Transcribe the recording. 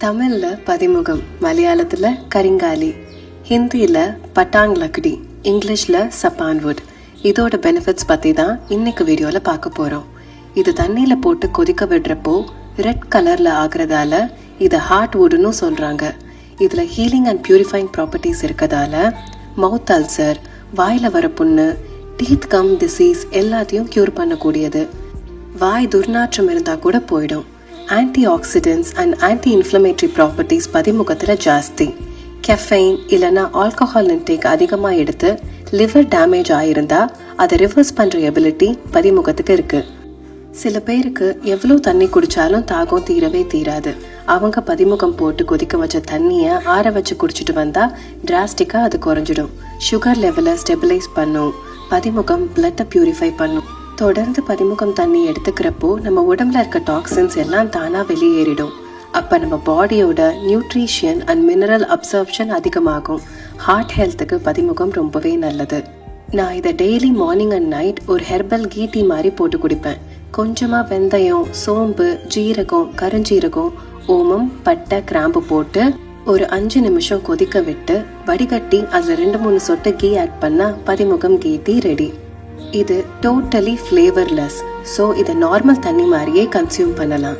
தமிழ்ல பதிமுகம், மலையாளத்துல கரிங்காலி, ஹிந்தியில பட்டாங் லக்டி, இங்கிலீஷ்ல சப்பான்வுட். இதோட பெனிஃபிட்ஸ் பத்தி தான் இன்னைக்கு வீடியோல பார்க்க போறோம். இது தண்ணியில போட்டு கொதிக்க விடுறப்போ ரெட் கலர்ல ஆகுறதால இதை ஹார்ட் வுட்னு சொல்றாங்க. இதுல ஹீலிங் அண்ட் பியூரிஃபைங் ப்ராப்பர்ட்டிஸ் இருக்கதால மவுத் அல்சர், வாயில வர புண்ணு, டீத் கம் டிசீஸ் எல்லாத்தையும் கியூர் பண்ணக்கூடியது. வாய் துர்நாற்றம் இருந்தா கூட போயிடும். Antioxidants and anti inflammatory properties பதிமுகத்தில் ஜாஸ்தி. கெஃபைன் இல்லைன்னா ஆல்கஹால் இன்டேக் அதிகமாக எடுத்து லிவர் டேமேஜ் ஆகிருந்தா அதை ரிவர்ஸ் பண்ணுற எபிலிட்டி பதிமுகத்துக்கு இருக்குது. சில பேருக்கு எவ்வளோ தண்ணி குடித்தாலும் தாகம் தீரவே தீராது. அவங்க பதிமுகம் போட்டு கொதிக்க வச்ச தண்ணியை ஆற வச்சு குடிச்சிட்டு வந்தால் டிராஸ்டிக்காக அது குறைஞ்சிடும். சுகர் லெவலை ஸ்டெபிலைஸ் பண்ணும். பதிமுகம் பிளட்டை பியூரிஃபை பண்ணும். தொடர்ந்து பதிமுகம் தண்ணி எடுத்துக்கிறப்போ நம்ம உடம்புல இருக்க டாக்ஸின்ஸ் எல்லாம் தானாக வெளியேறிடும். அப்போ நம்ம பாடியோட நியூட்ரிஷன் அண்ட் மினரல் அப்சர்ப்ஷன் அதிகமாகும். ஹார்ட் ஹெல்த்துக்கு பதிமுகம் ரொம்பவே நல்லது. நான் இதை டெய்லி மார்னிங் அண்ட் நைட் ஒரு ஹெர்பல் கீ டீ மாதிரி போட்டு குடிப்பேன். கொஞ்சமாக வெந்தயம், சோம்பு, ஜீரகம், கருஞ்சீரகம், ஓமம், பட்டை, கிராம்பு போட்டு ஒரு 5 நிமிஷம் கொதிக்க விட்டு வடிகட்டி அதில் 2-3 சொட்டு கீ ஆட் பண்ணால் பதிமுகம் கீ டீ ரெடி. இது டோட்டலி ஃப்ளேவர்லெஸ். ஸோ இதை நார்மல் தண்ணி மாதிரியே கன்சியூம் பண்ணலாம்.